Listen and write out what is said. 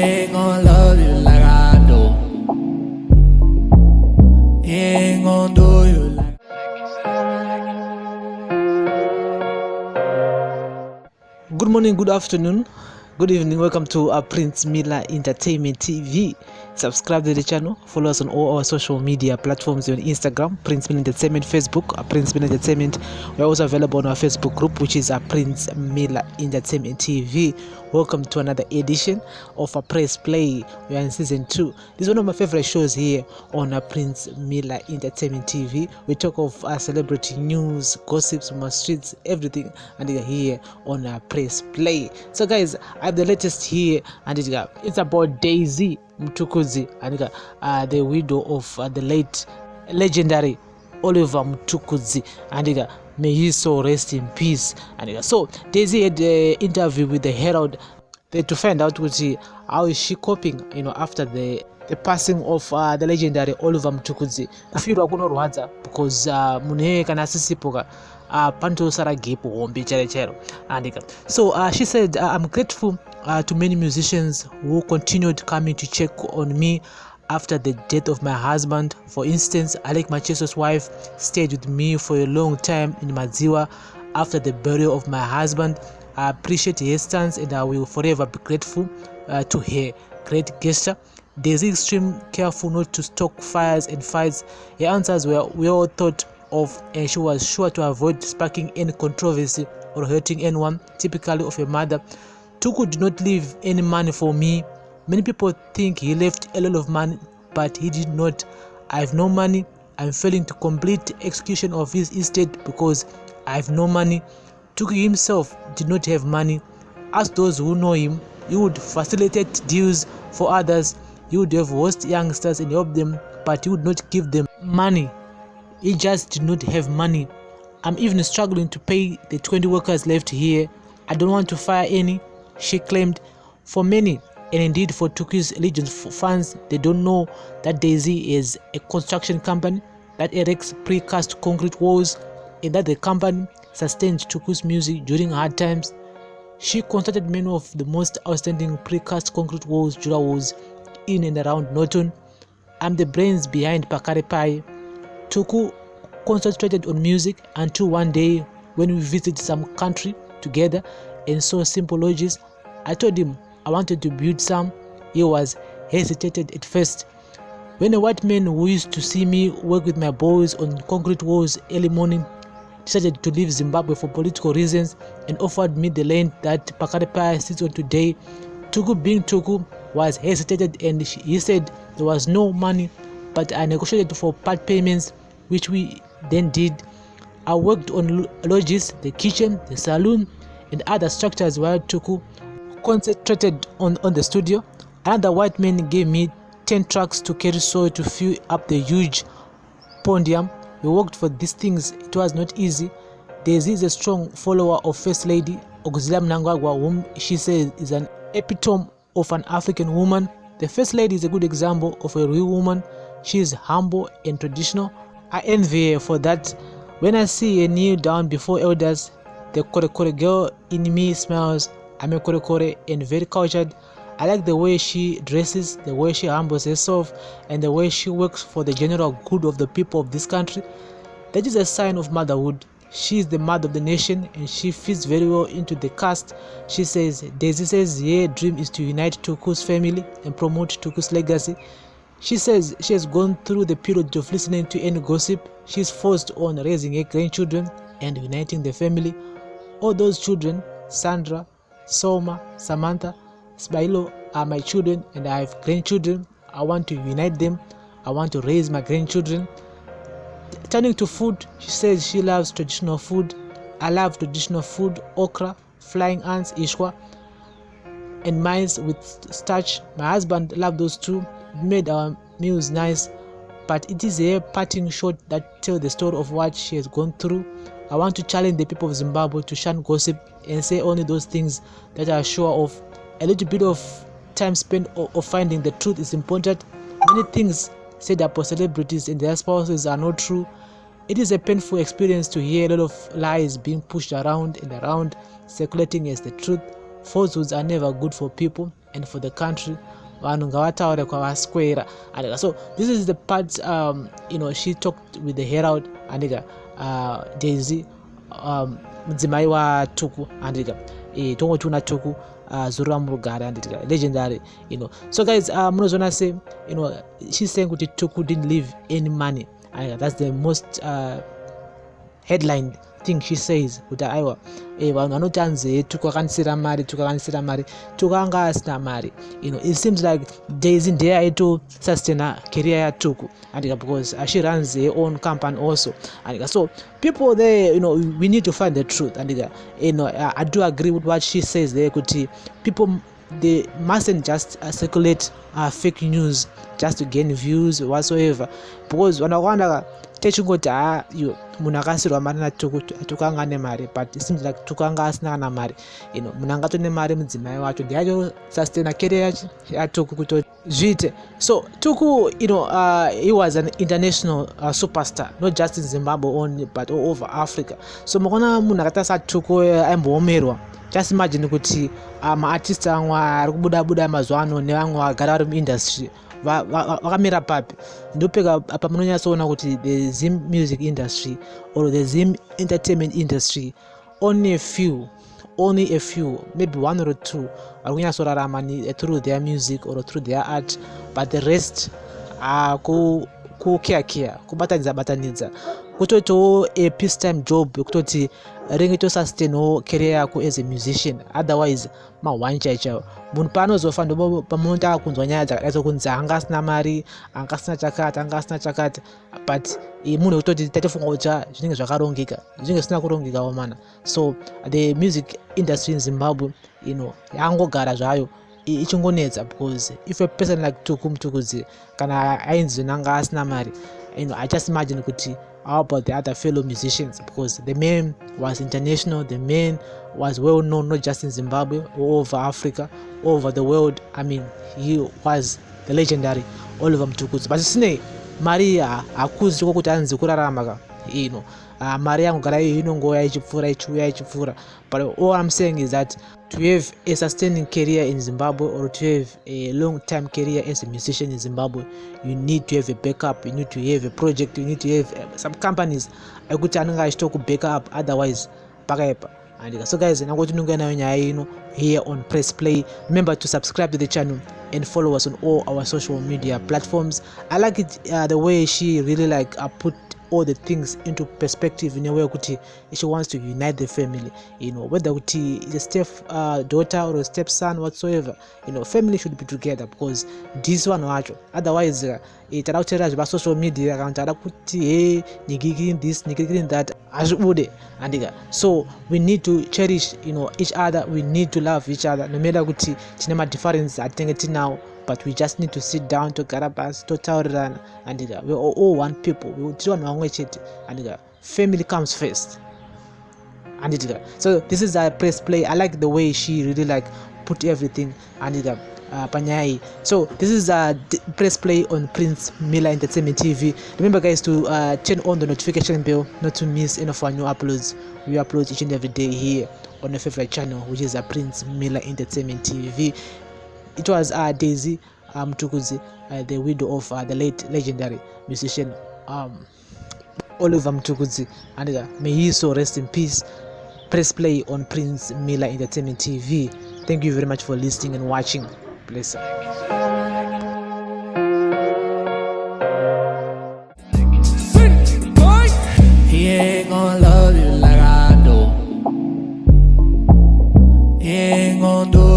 ain't gonna love you like I do. He ain't gonna do you like. Good morning, good afternoon, good evening. Welcome to Prince Miller Entertainment TV. Subscribe to the channel. Follow us on all our social media platforms on Instagram, Prince Miller Entertainment, Facebook, Prince Miller Entertainment. We're also available on our Facebook group, which is Prince Miller Entertainment TV. Welcome to another edition of Press Play. We are in season 2. This is one of my favorite shows here on Prince Miller Entertainment TV. We talk of celebrity news, gossips from our streets, everything, and they are here on Press Play. So guys, I have the latest here, and it's about Daisy Tuku'S, and the widow of the late legendary Oliver Tuku'S, and may he so rest in peace. And so Daisy had an interview with the Herald to find out how is she coping, after the passing of the legendary Oliver Tuku'S. Kufirwa kunorwadza because munhu kana asisipoka pantosara gap hombe chero. And so she said, I'm grateful to many musicians who continued coming to check on me after the death of my husband. For instance, Alec Macheso's wife stayed with me for a long time in Madziwa after the burial of my husband. I appreciate her stance and I will forever be grateful to her great gesture. Daisy extremely careful not to stoke fires and fights. Her answers were well thought of, and she was sure to avoid sparking any controversy or hurting anyone, typically of a mother. Tuku did not leave any money for me. Many people think he left a lot of money, but he did not. I have no money. I'm failing to complete the execution of his estate because I have no money. Tuku himself did not have money. Ask those who know him. He would facilitate deals for others. He would have host youngsters and help them, but he would not give them money. He just did not have money. I'm even struggling to pay the 20 workers left here. I don't want to fire any, she claimed. For many, and indeed for Tuku'S Legends fans, they don't know that Daisy is a construction company that erects precast concrete walls, and that the company sustained Tuku'S music during hard times. She constructed many of the most outstanding precast concrete walls, Jura walls, in and around Norton. I'm the brains behind Pakare Pai. Tuku concentrated on music until one day when we visited some country together and saw simple lodges. I told him I wanted to build some. He was hesitated at first. When a white man who used to see me work with my boys on concrete walls early morning decided to leave Zimbabwe for political reasons and offered me the land that Pakare Pai sits on today, Tuku, being Tuku, was hesitated, and he said there was no money, but I negotiated for part payments, which we then did. I worked on lodges, the kitchen, the saloon, and other structures while Tuku concentrated on the studio. Another white man gave me 10 trucks to carry soil to fill up the huge podium. We worked for these things. It was not easy. Daisy is a strong follower of First Lady Auxiliary Mnangagwa, whom she says is an epitome of an African woman. The First Lady is a good example of a real woman. She is humble and traditional. I envy her for that. When I see her kneel down before elders, the Korekore girl in me smiles. I'm a Korekore and very cultured. I like the way she dresses, the way she humbles herself, and the way she works for the general good of the people of this country. That is a sign of motherhood. She is the mother of the nation and she fits very well into the cast. She says, Daisy says her dream is to unite Tuku'S family and promote Tuku'S legacy. She says she has gone through the period of listening to any gossip. She is forced on raising her grandchildren and uniting the family. All those children, Sandra, Soma, Samantha, Sbailo, are my children, and I have grandchildren. I want to unite them. I want to raise my grandchildren. Turning to food, she says she loves traditional food. I love traditional food: okra, flying ants, ishwa, and maize with starch. My husband loved those too. It made our meals nice, but it is her parting shot that tells the story of what she has gone through. I want to challenge the people of Zimbabwe to shun gossip and say only those things that are sure of. A little bit of time spent of finding the truth is important. Many things said about celebrities and their spouses are not true. It is a painful experience to hear a lot of lies being pushed around and around, circulating as the truth. falsehoods are never good for people and for the country. Vanhu ngavataure kwavaswera. So this is the part she talked with the Herald and Daisy mudzimai waTuku and tongoti una Tuku zuru ramurugare and legendary. So guys, munozona say she's saying kuti Tuku didn't leave any money, and that's the most headline thing she says kuti aiwa vanhu vanoti anzi Tuku akanisira mari, Tuku anga asina mari. It seems like Daisy ndiye aito sustain career ya Tuku and because she runs her own company also and so people there, we need to find the truth and I do agree with what she says there kuti people, they mustn't just circulate fake news just to gain views whatsoever, because wanakwanda techingoti munhu akasirwa mari naTuku anga ane mari, but it seems like Tuku anga asina kana mari. Munhu angatone mari mudzimai wacho ndiyacho sustain career yaTuku kuti zviite. So Tuku, he was an international superstar, not just in Zimbabwe only but all over Africa. So mukona munhu akaita saTuku aimboomerwa. Just imagine kuti maartist amwe ari kubuda mazuva ano nevamwe vagara vari muindustry vakamira papi. Ndopeka apa munonyatsoona kuti the Zim music industry or the Zim entertainment industry, only a few, maybe one or two vari kunyatsorarama through their music or through their art, but the rest kubatanidza kutoitawo a peacetime job yekutoti ringe tosustainawo career yako as a musician, otherwise mahwanchaichaiwo. Munhu paanozofa ndo pamunoti akunzwa nyaya dzakadai kunzi anga asina mari, anga asina chakati, but munhu wekutoti tatifunga kuti zvinenge zvakarongeka, zvinenge zvisina kurongekawo mana. So the music industry in Zimbabwe yangogara zvayo ichingonetsa, because if a person like Tuku Mutukudzi kana ainzi nanga asina mari, I just imagine kuti how about the other fellow musicians, because the man was international, the man was well known not just in Zimbabwe, all over Africa, all over the world. I mean, he was the legendary Oliver Mtukudzi. But sine mari hakuzi kuti anzi kurarama ka, mari yangogara inongoya ichipfuura. But all I'm saying is that to have a sustaining career in Zimbabwe or to have a long-term career as a musician in Zimbabwe, you need to have a backup, you need to have a project, you need to have some companies ekuti anenge achitoku backup, otherwise pakaipa. And so guys, nangoti nunga nayo nyaya here on Press Play. Remember to subscribe to the channel and follow us on all our social media platforms. I like it the way she really put all the things into perspective in a way kuti she wants to unite the family, whether kuti is a step daughter or a stepson whatsoever, family should be together, because this one wacho, otherwise tarakuteera zva social media kana tara kuti hey nigigiri this nigigiri that azvibude andika. So we need to cherish each other, we need to love each other, no matter kuti tine ma difference atinenge tinawo, but we just need to sit down togara pasi totaurirana and we are all one people, we tiri vanhu vamwe chete and family comes first and so this is a Press Play. I like the way she really put everything and panyai. So this is a Press Play on Prince Miller Entertainment TV. Remember guys to turn on the notification bell not to miss any of our new uploads. We upload each and every day here on your favorite channel, which is a Prince Miller Entertainment TV. It was Daisy Mutukudzi, the widow of the late legendary musician Oliver Mutukudzi, and may he so rest in peace. Press Play on Prince Miller Entertainment TV. Thank you very much for listening and watching. Bless you. He ain't gonna love you like I do. He ain't gonna do